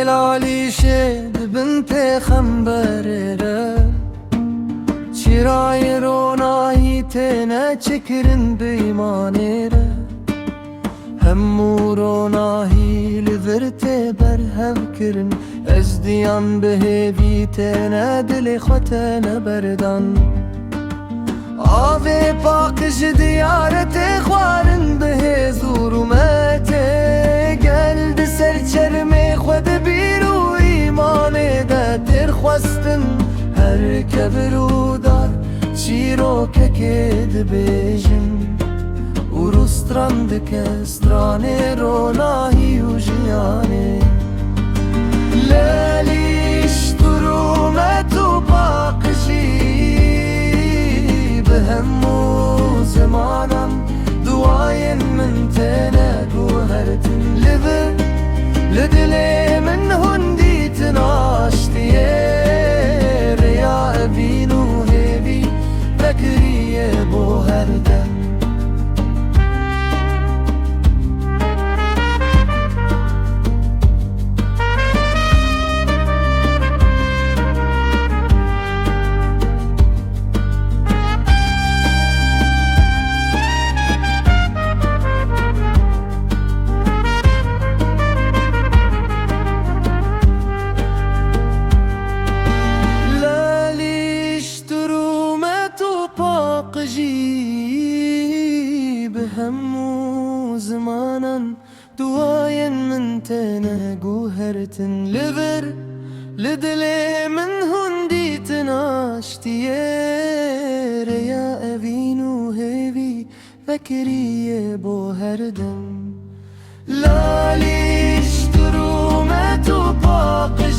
لالی شد بنت خنبره چرای رونایی تنه چکرن بیمانیره همو رونایی لذرت برهو کرن از دیان بهوی تنه دل خوتنه بردن آوه پاکش دیارت خوارن به زورمته گلد سر چرم خود بیرو ایمان ده تر خواستن هر کبرو دار چیرو که کد بیجن و رستراند کستران روناهی و جیانه لیلیش ترومت و باقشی به همو زمانم دعای من تنگو هرتن لدل من هندی تناشتیه ریا بینو هیوی فکریه بو هردن همو زمانن دواين من تناقو هرتن لدل من هندي تناشتير يا أبينو هيفي فكري بو هردن لا ليش ترومت وباقي